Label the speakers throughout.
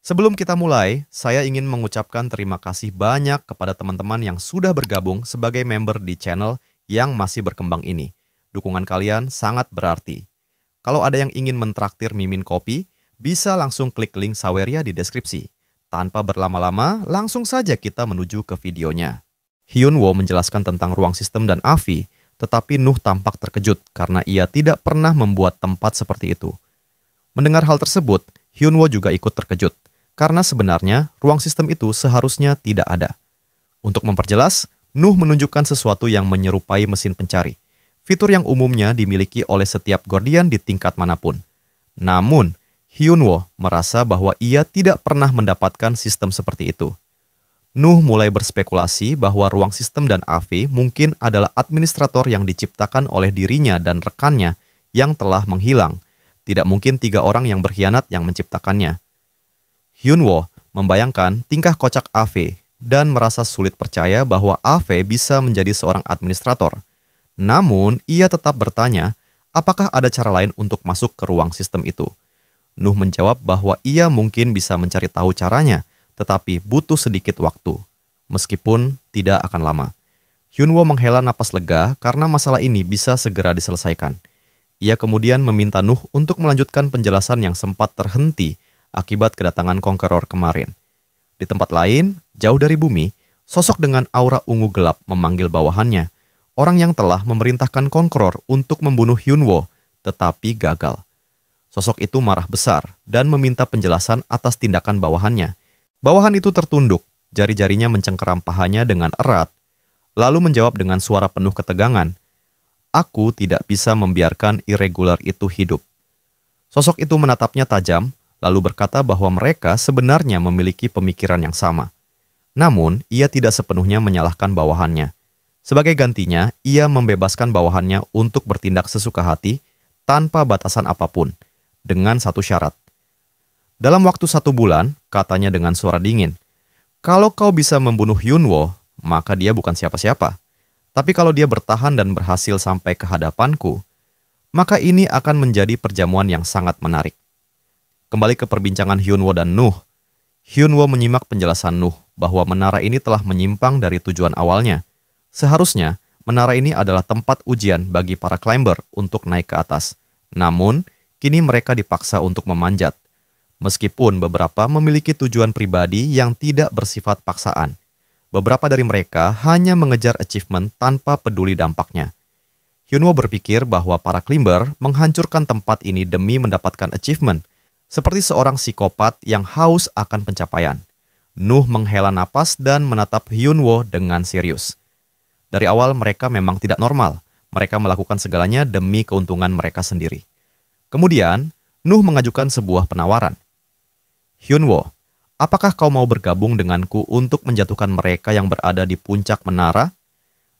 Speaker 1: Sebelum kita mulai, saya ingin mengucapkan terima kasih banyak kepada teman-teman yang sudah bergabung sebagai member di channel yang masih berkembang ini. Dukungan kalian sangat berarti. Kalau ada yang ingin mentraktir Mimin Kopi, bisa langsung klik link Saweria di deskripsi. Tanpa berlama-lama, langsung saja kita menuju ke videonya. Hyunwoo menjelaskan tentang ruang sistem dan Avi, tetapi Nuh tampak terkejut karena ia tidak pernah membuat tempat seperti itu. Mendengar hal tersebut, Hyunwoo juga ikut terkejut, karena sebenarnya ruang sistem itu seharusnya tidak ada. Untuk memperjelas, Nuh menunjukkan sesuatu yang menyerupai mesin pencari, fitur yang umumnya dimiliki oleh setiap Gordian di tingkat manapun. Namun, Hyunwoo merasa bahwa ia tidak pernah mendapatkan sistem seperti itu. Nuh mulai berspekulasi bahwa ruang sistem dan AV mungkin adalah administrator yang diciptakan oleh dirinya dan rekannya yang telah menghilang. Tidak mungkin 3 orang yang berkhianat yang menciptakannya. Hyunwoo membayangkan tingkah kocak AV dan merasa sulit percaya bahwa AV bisa menjadi seorang administrator. Namun, ia tetap bertanya, apakah ada cara lain untuk masuk ke ruang sistem itu? Nuh menjawab bahwa ia mungkin bisa mencari tahu caranya, tetapi butuh sedikit waktu, meskipun tidak akan lama. Hyunwoo menghela napas lega karena masalah ini bisa segera diselesaikan. Ia kemudian meminta Nuh untuk melanjutkan penjelasan yang sempat terhenti akibat kedatangan Conqueror kemarin. Di tempat lain, jauh dari bumi, sosok dengan aura ungu gelap memanggil bawahannya, orang yang telah memerintahkan Conqueror untuk membunuh Hyunwoo, tetapi gagal. Sosok itu marah besar dan meminta penjelasan atas tindakan bawahannya. Bawahan itu tertunduk, jari-jarinya mencengkeram pahanya dengan erat, lalu menjawab dengan suara penuh ketegangan, "Aku tidak bisa membiarkan irregular itu hidup." Sosok itu menatapnya tajam, lalu berkata bahwa mereka sebenarnya memiliki pemikiran yang sama. Namun, ia tidak sepenuhnya menyalahkan bawahannya. Sebagai gantinya, ia membebaskan bawahannya untuk bertindak sesuka hati tanpa batasan apapun, dengan satu syarat. Dalam waktu 1 bulan, katanya dengan suara dingin, "Kalau kau bisa membunuh Hyunwoo, maka dia bukan siapa-siapa. Tapi kalau dia bertahan dan berhasil sampai ke hadapanku, maka ini akan menjadi perjamuan yang sangat menarik." Kembali ke perbincangan Hyunwoo dan Nuh. Hyunwoo menyimak penjelasan Nuh bahwa menara ini telah menyimpang dari tujuan awalnya. Seharusnya, menara ini adalah tempat ujian bagi para climber untuk naik ke atas. Namun, kini mereka dipaksa untuk memanjat. Meskipun beberapa memiliki tujuan pribadi yang tidak bersifat paksaan. Beberapa dari mereka hanya mengejar achievement tanpa peduli dampaknya. Hyunwoo berpikir bahwa para climber menghancurkan tempat ini demi mendapatkan achievement, seperti seorang psikopat yang haus akan pencapaian. Nuh menghela napas dan menatap Hyunwoo dengan serius. Dari awal mereka memang tidak normal. Mereka melakukan segalanya demi keuntungan mereka sendiri. Kemudian, Nuh mengajukan sebuah penawaran. "Hyunwoo, apakah kau mau bergabung denganku untuk menjatuhkan mereka yang berada di puncak menara?"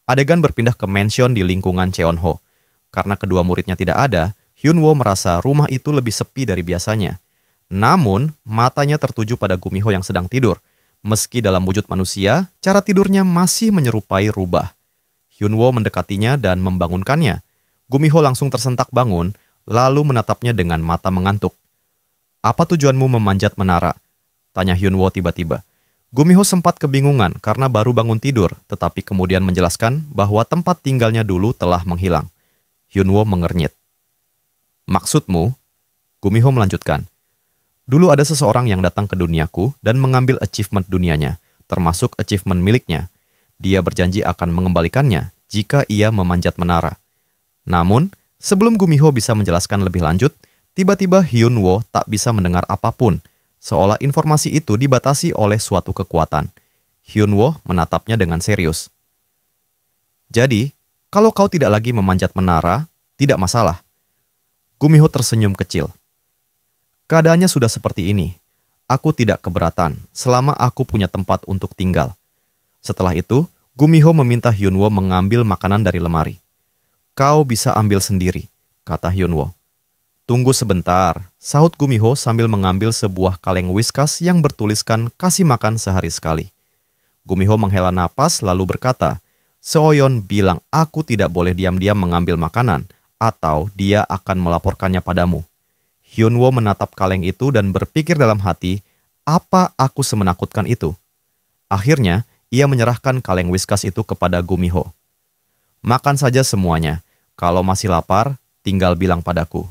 Speaker 1: Adegan berpindah ke mansion di lingkungan Cheonho. Karena kedua muridnya tidak ada, Hyunwoo merasa rumah itu lebih sepi dari biasanya. Namun, matanya tertuju pada Gumiho yang sedang tidur. Meski dalam wujud manusia, cara tidurnya masih menyerupai rubah. Hyunwoo mendekatinya dan membangunkannya. Gumiho langsung tersentak bangun, lalu menatapnya dengan mata mengantuk. "Apa tujuanmu memanjat menara?" tanya Hyunwoo tiba-tiba. Gumiho sempat kebingungan karena baru bangun tidur, tetapi kemudian menjelaskan bahwa tempat tinggalnya dulu telah menghilang. Hyunwoo mengernyit. "Maksudmu?" Gumiho melanjutkan. "Dulu ada seseorang yang datang ke duniaku dan mengambil achievement dunianya, termasuk achievement miliknya. Dia berjanji akan mengembalikannya jika ia memanjat menara." Namun, sebelum Gumiho bisa menjelaskan lebih lanjut, tiba-tiba Hyunwoo tak bisa mendengar apapun, seolah informasi itu dibatasi oleh suatu kekuatan. Hyunwoo menatapnya dengan serius. "Jadi, kalau kau tidak lagi memanjat menara, tidak masalah." Gumiho tersenyum kecil. "Keadaannya sudah seperti ini. Aku tidak keberatan selama aku punya tempat untuk tinggal." Setelah itu, Gumiho meminta Hyunwoo mengambil makanan dari lemari. "Kau bisa ambil sendiri," kata Hyunwoo. "Tunggu sebentar," sahut Gumiho sambil mengambil sebuah kaleng whiskas yang bertuliskan "kasih makan sehari sekali." Gumiho menghela napas lalu berkata, "Seoyeon bilang aku tidak boleh diam-diam mengambil makanan, atau dia akan melaporkannya padamu." Hyunwoo menatap kaleng itu dan berpikir dalam hati, Apa aku semenakutkan itu? Akhirnya, ia menyerahkan kaleng whiskas itu kepada Gumiho. Makan saja semuanya. Kalau masih lapar, tinggal bilang padaku.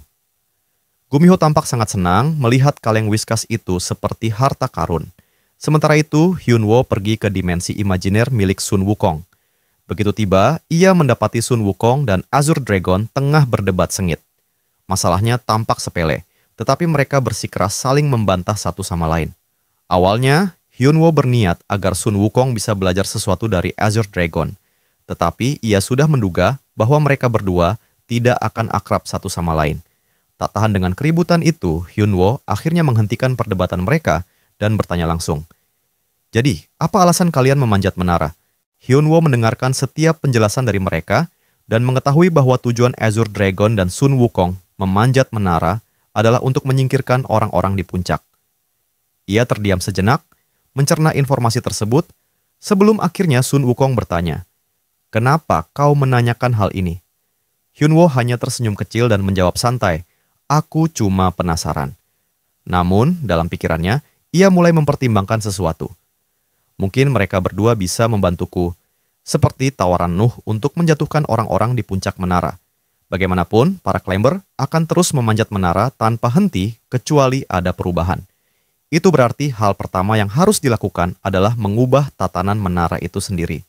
Speaker 1: Gumiho tampak sangat senang melihat kaleng whiskas itu seperti harta karun. Sementara itu, Hyunwoo pergi ke dimensi imajiner milik Sun Wukong. Begitu tiba, ia mendapati Sun Wukong dan Azure Dragon tengah berdebat sengit. Masalahnya tampak sepele, tetapi mereka bersikeras saling membantah satu sama lain. Awalnya, Hyunwoo berniat agar Sun Wukong bisa belajar sesuatu dari Azure Dragon. Tetapi ia sudah menduga bahwa mereka berdua tidak akan akrab satu sama lain. Tak tahan dengan keributan itu, Hyunwoo akhirnya menghentikan perdebatan mereka dan bertanya langsung. Jadi, apa alasan kalian memanjat menara? Hyunwoo mendengarkan setiap penjelasan dari mereka dan mengetahui bahwa tujuan Azure Dragon dan Sun Wukong memanjat menara adalah untuk menyingkirkan orang-orang di puncak. Ia terdiam sejenak, mencerna informasi tersebut, sebelum akhirnya Sun Wukong bertanya, "Kenapa kau menanyakan hal ini?" Hyunwoo hanya tersenyum kecil dan menjawab santai, "Aku cuma penasaran." Namun, dalam pikirannya, ia mulai mempertimbangkan sesuatu. Mungkin mereka berdua bisa membantuku, seperti tawaran Nuh untuk menjatuhkan orang-orang di puncak menara. Bagaimanapun, para climber akan terus memanjat menara tanpa henti kecuali ada perubahan. Itu berarti hal pertama yang harus dilakukan adalah mengubah tatanan menara itu sendiri.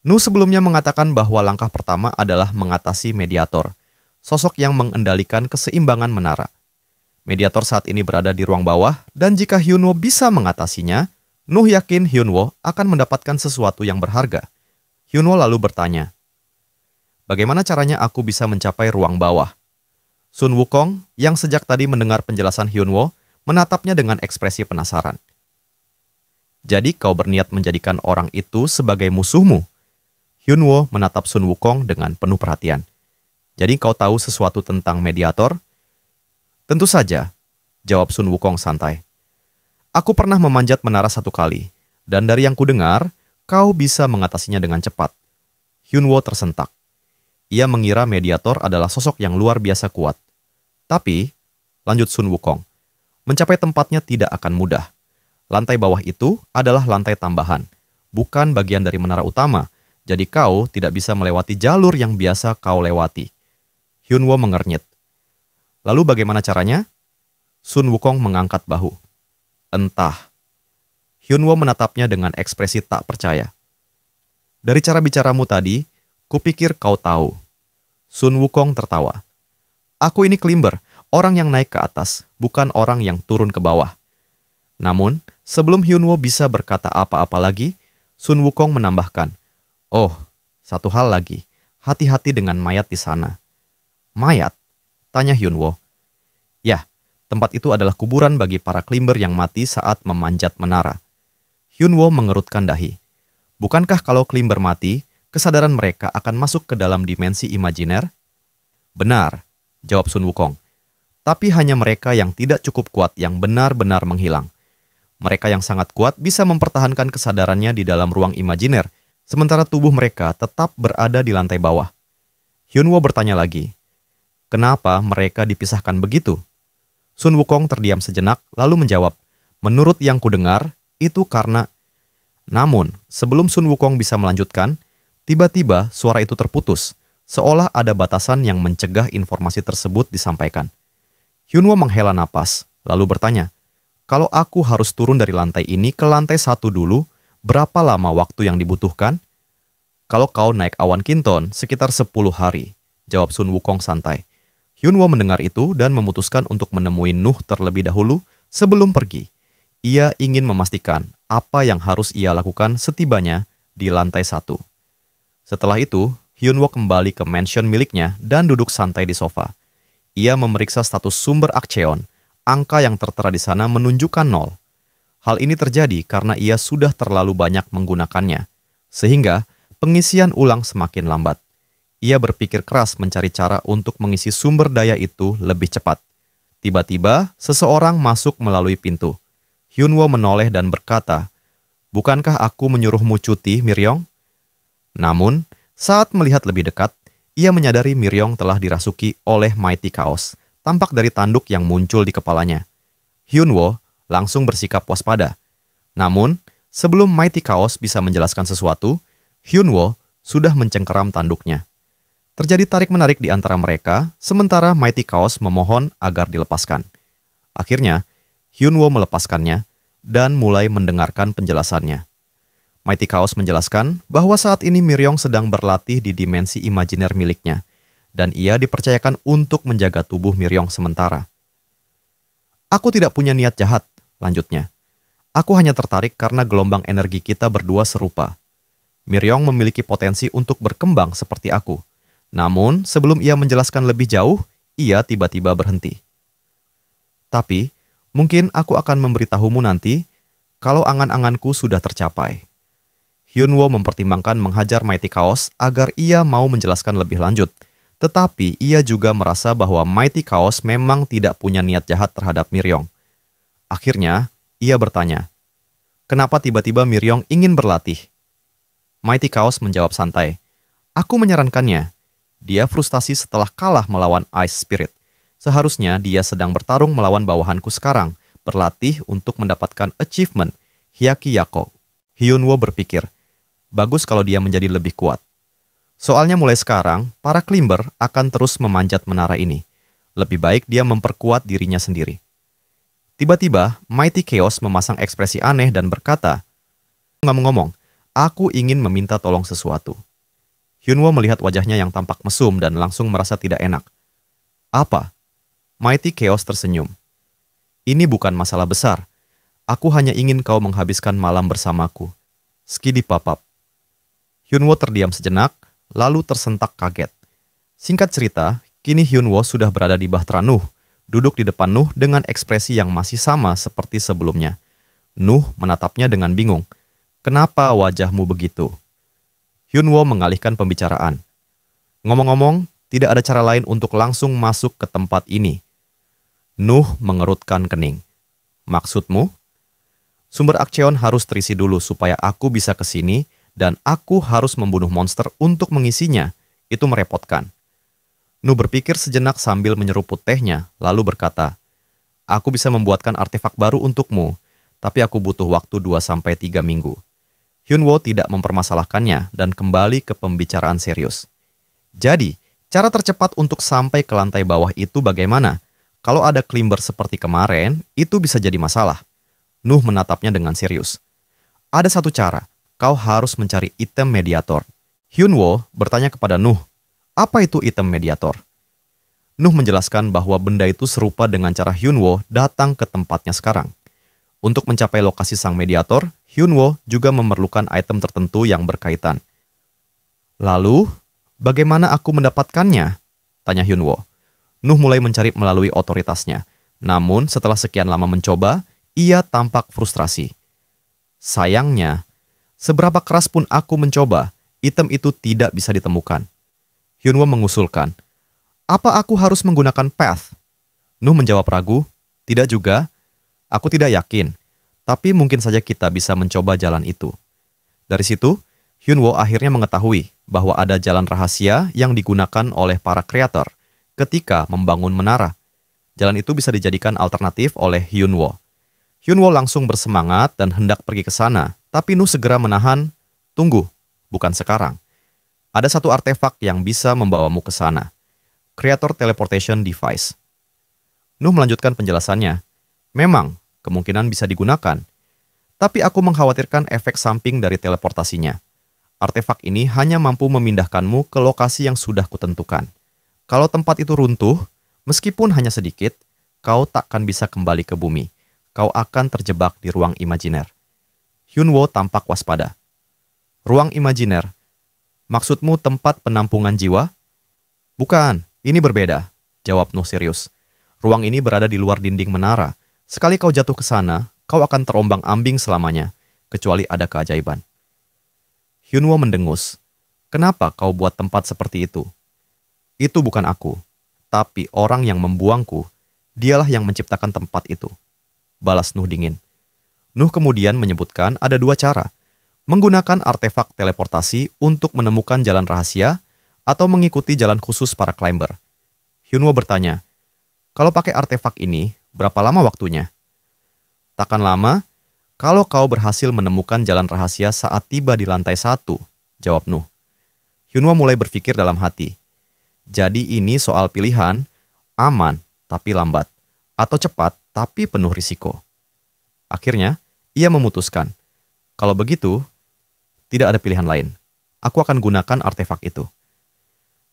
Speaker 1: Nuh sebelumnya mengatakan bahwa langkah pertama adalah mengatasi mediator, sosok yang mengendalikan keseimbangan menara. Mediator saat ini berada di ruang bawah, dan jika Hyunwoo bisa mengatasinya, Nuh yakin Hyunwoo akan mendapatkan sesuatu yang berharga. Hyunwoo lalu bertanya, "Bagaimana caranya aku bisa mencapai ruang bawah?" Sun Wukong, yang sejak tadi mendengar penjelasan Hyunwoo, menatapnya dengan ekspresi penasaran. "Jadi kau berniat menjadikan orang itu sebagai musuhmu?" Hyunwoo menatap Sun Wukong dengan penuh perhatian. "Jadi kau tahu sesuatu tentang mediator?" "Tentu saja," jawab Sun Wukong santai. "Aku pernah memanjat menara 1 kali, dan dari yang kudengar, kau bisa mengatasinya dengan cepat." Hyunwoo tersentak. Ia mengira mediator adalah sosok yang luar biasa kuat. Tapi, lanjut Sun Wukong, mencapai tempatnya tidak akan mudah. Lantai bawah itu adalah lantai tambahan, bukan bagian dari menara utama, jadi kau tidak bisa melewati jalur yang biasa kau lewati. Hyunwoo mengernyit. "Lalu bagaimana caranya?" Sun Wukong mengangkat bahu. "Entah." Hyunwoo menatapnya dengan ekspresi tak percaya. "Dari cara bicaramu tadi, kupikir kau tahu." Sun Wukong tertawa. "Aku ini climber, orang yang naik ke atas, bukan orang yang turun ke bawah." Namun, sebelum Hyunwoo bisa berkata apa-apa lagi, Sun Wukong menambahkan, "Oh, satu hal lagi, hati-hati dengan mayat di sana." "Mayat?" tanya Hyunwoo. "Ya, tempat itu adalah kuburan bagi para climber yang mati saat memanjat menara." Hyunwoo mengerutkan dahi. "Bukankah kalau climber mati, kesadaran mereka akan masuk ke dalam dimensi imajiner?" "Benar," jawab Sun Wukong. "Tapi hanya mereka yang tidak cukup kuat yang benar-benar menghilang. Mereka yang sangat kuat bisa mempertahankan kesadarannya di dalam ruang imajiner, sementara tubuh mereka tetap berada di lantai bawah." Hyunwoo bertanya lagi, "Kenapa mereka dipisahkan begitu?" Sun Wukong terdiam sejenak, lalu menjawab, "Menurut yang kudengar, itu karena..." Namun, sebelum Sun Wukong bisa melanjutkan, tiba-tiba suara itu terputus, seolah ada batasan yang mencegah informasi tersebut disampaikan. Hyunwoo menghela napas, lalu bertanya, "Kalau aku harus turun dari lantai ini ke lantai 1 dulu, berapa lama waktu yang dibutuhkan?" "Kalau kau naik awan Kinton, sekitar 10 hari, jawab Sun Wukong santai. Hyunwoo mendengar itu dan memutuskan untuk menemui Nuh terlebih dahulu sebelum pergi. Ia ingin memastikan apa yang harus ia lakukan setibanya di lantai 1. Setelah itu, Hyunwoo kembali ke mansion miliknya dan duduk santai di sofa. Ia memeriksa status sumber Akcheon. Angka yang tertera di sana menunjukkan 0. Hal ini terjadi karena ia sudah terlalu banyak menggunakannya, sehingga pengisian ulang semakin lambat. Ia berpikir keras mencari cara untuk mengisi sumber daya itu lebih cepat. Tiba-tiba, seseorang masuk melalui pintu. Hyunwoo menoleh dan berkata, "Bukankah aku menyuruhmu cuti, Miryong?" Namun, saat melihat lebih dekat, ia menyadari Miryong telah dirasuki oleh Mighty Chaos, tampak dari tanduk yang muncul di kepalanya. Hyunwoo langsung bersikap waspada. Namun, sebelum Mighty Chaos bisa menjelaskan sesuatu, Hyunwoo sudah mencengkeram tanduknya. Terjadi tarik-menarik di antara mereka, sementara Mighty Chaos memohon agar dilepaskan. Akhirnya, Hyunwoo melepaskannya dan mulai mendengarkan penjelasannya. Mighty Chaos menjelaskan bahwa saat ini Miryong sedang berlatih di dimensi imajiner miliknya, dan ia dipercayakan untuk menjaga tubuh Miryong sementara. Aku tidak punya niat jahat, lanjutnya. Aku hanya tertarik karena gelombang energi kita berdua serupa. Miryong memiliki potensi untuk berkembang seperti aku. Namun, sebelum ia menjelaskan lebih jauh, ia tiba-tiba berhenti. Tapi, mungkin aku akan memberitahumu nanti kalau angan-anganku sudah tercapai. Hyunwoo mempertimbangkan menghajar Mighty Chaos agar ia mau menjelaskan lebih lanjut. Tetapi ia juga merasa bahwa Mighty Chaos memang tidak punya niat jahat terhadap Miryong. Akhirnya, ia bertanya, "Kenapa tiba-tiba Miryong ingin berlatih?" Mighty Chaos menjawab santai, "Aku menyarankannya. Dia frustasi setelah kalah melawan Ice Spirit. Seharusnya dia sedang bertarung melawan bawahanku sekarang, berlatih untuk mendapatkan achievement Hyakyako." Hyunwoo berpikir, bagus kalau dia menjadi lebih kuat. Soalnya mulai sekarang, para climber akan terus memanjat menara ini. Lebih baik dia memperkuat dirinya sendiri. Tiba-tiba, Mighty Chaos memasang ekspresi aneh dan berkata, "Ngomong-ngomong, aku ingin meminta tolong sesuatu." Hyunwoo melihat wajahnya yang tampak mesum dan langsung merasa tidak enak. "Apa?" Mighty Chaos tersenyum. "Ini bukan masalah besar. Aku hanya ingin kau menghabiskan malam bersamaku." Skidipapap. Hyunwoo terdiam sejenak, lalu tersentak kaget. Singkat cerita, kini Hyunwoo sudah berada di bahtera Nuh, duduk di depan Nuh dengan ekspresi yang masih sama seperti sebelumnya. Nuh menatapnya dengan bingung. "Kenapa wajahmu begitu?" Hyunwoo mengalihkan pembicaraan. "Ngomong-ngomong, tidak ada cara lain untuk langsung masuk ke tempat ini." Nuh mengerutkan kening. "Maksudmu?" "Sumber Akcheon harus terisi dulu supaya aku bisa ke sini, dan aku harus membunuh monster untuk mengisinya. Itu merepotkan." Nuh berpikir sejenak sambil menyeruput tehnya, lalu berkata, "Aku bisa membuatkan artefak baru untukmu, tapi aku butuh waktu 2-3 minggu." Hyunwoo tidak mempermasalahkannya dan kembali ke pembicaraan serius. "Jadi, cara tercepat untuk sampai ke lantai bawah itu bagaimana? Kalau ada climber seperti kemarin, itu bisa jadi masalah." Nuh menatapnya dengan serius. "Ada satu cara, kau harus mencari item mediator." Hyunwoo bertanya kepada Nuh, "Apa itu item mediator?" Nuh menjelaskan bahwa benda itu serupa dengan cara Hyunwoo datang ke tempatnya sekarang. Untuk mencapai lokasi sang mediator, Hyunwoo juga memerlukan item tertentu yang berkaitan. "Lalu, bagaimana aku mendapatkannya?" tanya Hyunwoo. Nuh mulai mencari melalui otoritasnya. Namun, setelah sekian lama mencoba, ia tampak frustrasi. "Sayangnya, seberapa keras pun aku mencoba, item itu tidak bisa ditemukan." Hyunwoo mengusulkan, "Apa aku harus menggunakan path?" Nuh menjawab ragu, "Tidak juga. Aku tidak yakin, tapi mungkin saja kita bisa mencoba jalan itu." Dari situ, Hyunwoo akhirnya mengetahui bahwa ada jalan rahasia yang digunakan oleh para kreator ketika membangun menara. Jalan itu bisa dijadikan alternatif oleh Hyunwoo. Hyunwoo langsung bersemangat dan hendak pergi ke sana, tapi Nuh segera menahan, "Tunggu, bukan sekarang. Ada satu artefak yang bisa membawamu ke sana. Creator Teleportation Device." Nuh melanjutkan penjelasannya. "Memang, kemungkinan bisa digunakan. Tapi aku mengkhawatirkan efek samping dari teleportasinya. Artefak ini hanya mampu memindahkanmu ke lokasi yang sudah kutentukan. Kalau tempat itu runtuh, meskipun hanya sedikit, kau takkan bisa kembali ke bumi. Kau akan terjebak di ruang imajiner." Hyunwoo tampak waspada. "Ruang imajiner? Maksudmu tempat penampungan jiwa?" "Bukan, ini berbeda," jawab Nuh serius. "Ruang ini berada di luar dinding menara. Sekali kau jatuh ke sana, kau akan terombang-ambing selamanya, kecuali ada keajaiban." Hyunwoo mendengus. "Kenapa kau buat tempat seperti itu?" "Itu bukan aku, tapi orang yang membuangku. Dialah yang menciptakan tempat itu," balas Nuh dingin. Nuh kemudian menyebutkan ada dua cara. Menggunakan artefak teleportasi untuk menemukan jalan rahasia atau mengikuti jalan khusus para climber. Hyunwoo bertanya, "Kalau pakai artefak ini, berapa lama waktunya?" takkan lama kalau kau berhasil menemukan jalan rahasia saat tiba di lantai 1, jawab Nuh. Hyunwoo mulai berpikir dalam hati. Jadi ini soal pilihan, aman tapi lambat, atau cepat tapi penuh risiko. Akhirnya, ia memutuskan, kalau begitu, tidak ada pilihan lain. Aku akan gunakan artefak itu.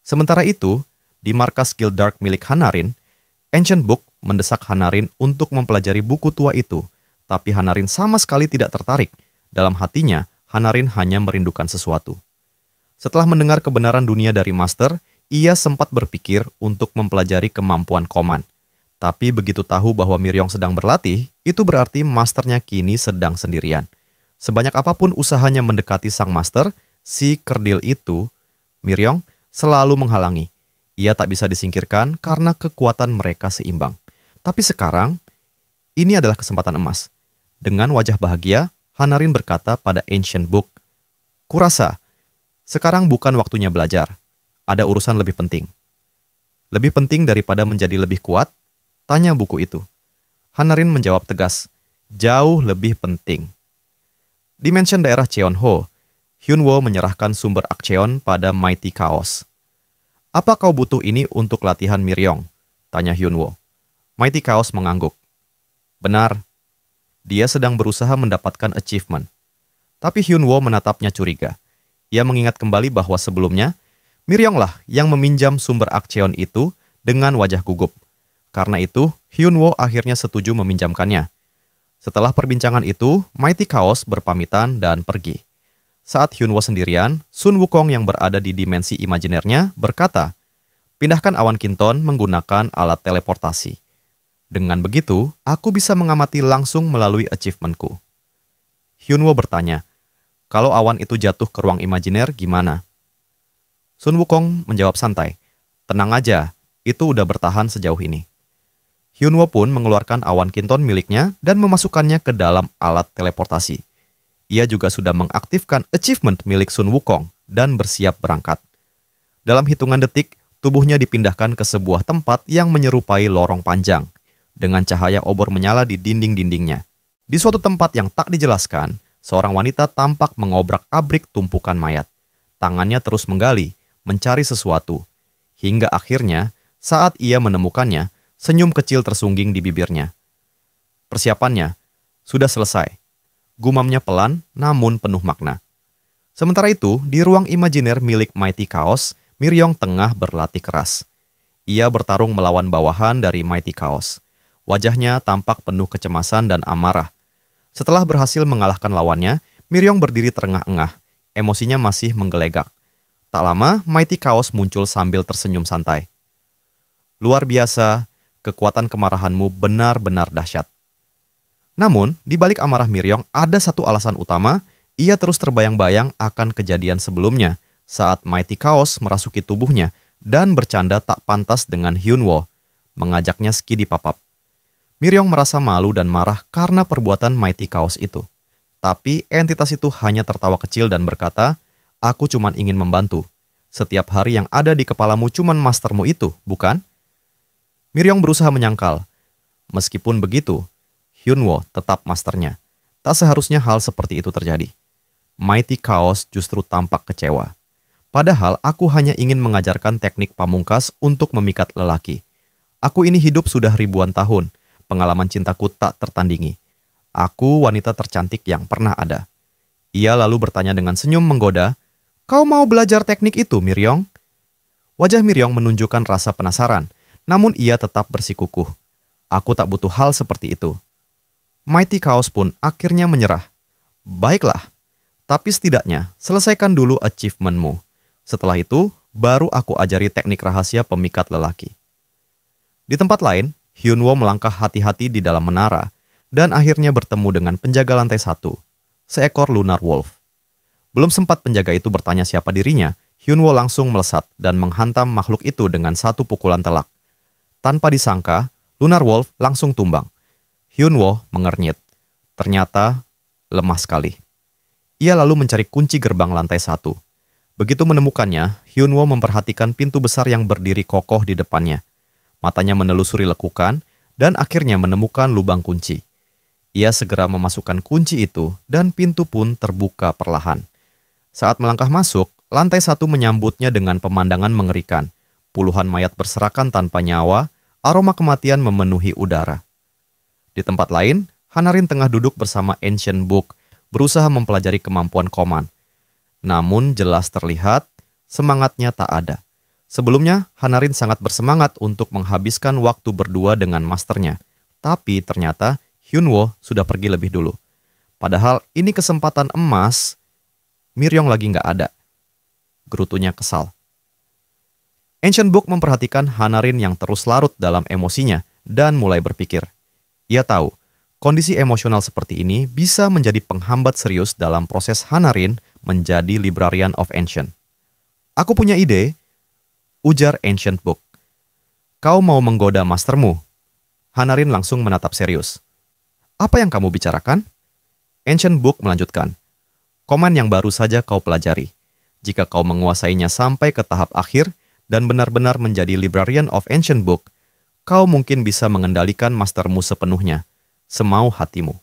Speaker 1: Sementara itu, di markas Guild Dark milik Hanarin, Ancient Book mendesak Hanarin untuk mempelajari buku tua itu, tapi Hanarin sama sekali tidak tertarik. Dalam hatinya, Hanarin hanya merindukan sesuatu. Setelah mendengar kebenaran dunia dari Master, ia sempat berpikir untuk mempelajari kemampuan Koman. Tapi begitu tahu bahwa Miryong sedang berlatih, itu berarti Masternya kini sedang sendirian. Sebanyak apapun usahanya mendekati sang Master, si kerdil itu, Miryong, selalu menghalangi. Ia tak bisa disingkirkan karena kekuatan mereka seimbang. Tapi sekarang, ini adalah kesempatan emas. Dengan wajah bahagia, Hanarin berkata pada Ancient Book, "Kurasa, sekarang bukan waktunya belajar. Ada urusan lebih penting." "Lebih penting daripada menjadi lebih kuat?" tanya buku itu. Hanarin menjawab tegas, "Jauh lebih penting." Di mansion daerah Cheonho, Hyunwoo menyerahkan sumber Akcheon pada Mighty Chaos. "Apa kau butuh ini untuk latihan Miryong?" tanya Hyunwoo. Mighty Chaos mengangguk. "Benar, dia sedang berusaha mendapatkan achievement." Tapi Hyunwoo menatapnya curiga. Ia mengingat kembali bahwa sebelumnya, Miryonglah yang meminjam sumber Akcheon itu dengan wajah gugup. Karena itu, Hyunwoo akhirnya setuju meminjamkannya. Setelah perbincangan itu, Mighty Chaos berpamitan dan pergi. Saat Hyunwoo sendirian, Sun Wukong yang berada di dimensi imajinernya berkata, "Pindahkan awan Kinton menggunakan alat teleportasi. Dengan begitu, aku bisa mengamati langsung melalui achievementku." Hyunwoo bertanya, "Kalau awan itu jatuh ke ruang imajiner, gimana?" Sun Wukong menjawab santai, "Tenang aja, itu udah bertahan sejauh ini." Hyunwoo pun mengeluarkan awan Kinton miliknya dan memasukkannya ke dalam alat teleportasi. Ia juga sudah mengaktifkan achievement milik Sun Wukong dan bersiap berangkat. Dalam hitungan detik, tubuhnya dipindahkan ke sebuah tempat yang menyerupai lorong panjang, dengan cahaya obor menyala di dinding-dindingnya. Di suatu tempat yang tak dijelaskan, seorang wanita tampak mengobrak-abrik tumpukan mayat. Tangannya terus menggali, mencari sesuatu, hingga akhirnya, saat ia menemukannya, senyum kecil tersungging di bibirnya. "Persiapannya sudah selesai," gumamnya pelan namun penuh makna. Sementara itu, di ruang imajiner milik Mighty Chaos, Miryong tengah berlatih keras. Ia bertarung melawan bawahan dari Mighty Chaos. Wajahnya tampak penuh kecemasan dan amarah. Setelah berhasil mengalahkan lawannya, Miryong berdiri terengah-engah. Emosinya masih menggelegak. Tak lama, Mighty Chaos muncul sambil tersenyum santai. "Luar biasa, kekuatan kemarahanmu benar-benar dahsyat." Namun, di balik amarah Miryong ada satu alasan utama. Ia terus terbayang-bayang akan kejadian sebelumnya saat Mighty Chaos merasuki tubuhnya dan bercanda tak pantas dengan Hyunwoo, mengajaknya ski di papap. Miryong merasa malu dan marah karena perbuatan Mighty Chaos itu. Tapi entitas itu hanya tertawa kecil dan berkata, "Aku cuma ingin membantu. Setiap hari yang ada di kepalamu cuma mastermu itu, bukan?" Miryong berusaha menyangkal. Meskipun begitu, Hyunwoo tetap masternya. Tak seharusnya hal seperti itu terjadi. Mighty Chaos justru tampak kecewa. "Padahal aku hanya ingin mengajarkan teknik pamungkas untuk memikat lelaki. Aku ini hidup sudah ribuan tahun. Pengalaman cintaku tak tertandingi. Aku wanita tercantik yang pernah ada." Ia lalu bertanya dengan senyum menggoda, "Kau mau belajar teknik itu, Miryong?" Wajah Miryong menunjukkan rasa penasaran, namun ia tetap bersikukuh. "Aku tak butuh hal seperti itu." Mighty Chaos pun akhirnya menyerah. "Baiklah, tapi setidaknya selesaikan dulu achievementmu. Setelah itu, baru aku ajari teknik rahasia pemikat lelaki." Di tempat lain, Hyunwoo melangkah hati-hati di dalam menara, dan akhirnya bertemu dengan penjaga lantai 1, seekor Lunar Wolf. Belum sempat penjaga itu bertanya siapa dirinya, Hyunwoo langsung melesat dan menghantam makhluk itu dengan satu pukulan telak. Tanpa disangka, Lunar Wolf langsung tumbang. Hyunwoo mengernyit. Ternyata lemah sekali. Ia lalu mencari kunci gerbang lantai 1. Begitu menemukannya, Hyunwoo memperhatikan pintu besar yang berdiri kokoh di depannya. Matanya menelusuri lekukan dan akhirnya menemukan lubang kunci. Ia segera memasukkan kunci itu dan pintu pun terbuka perlahan. Saat melangkah masuk, lantai 1 menyambutnya dengan pemandangan mengerikan. Puluhan mayat berserakan tanpa nyawa, aroma kematian memenuhi udara. Di tempat lain, Hanarin tengah duduk bersama Ancient Book, berusaha mempelajari kemampuan Koman. Namun jelas terlihat, semangatnya tak ada. Sebelumnya, Hanarin sangat bersemangat untuk menghabiskan waktu berdua dengan masternya. Tapi ternyata Hyunwoo sudah pergi lebih dulu. Padahal ini kesempatan emas, Miryong lagi nggak ada. Gerutunya kesal. Ancient Book memperhatikan Hanarin yang terus larut dalam emosinya dan mulai berpikir. Ia tahu, kondisi emosional seperti ini bisa menjadi penghambat serius dalam proses Hanarin menjadi Librarian of Ancient. Aku punya ide, ujar Ancient Book. Kau mau menggoda mastermu? Hanarin langsung menatap serius. Apa yang kamu bicarakan? Ancient Book melanjutkan. Koman yang baru saja kau pelajari. Jika kau menguasainya sampai ke tahap akhir dan benar-benar menjadi Librarian of Ancient Book, kau mungkin bisa mengendalikan mastermu sepenuhnya, semau hatimu.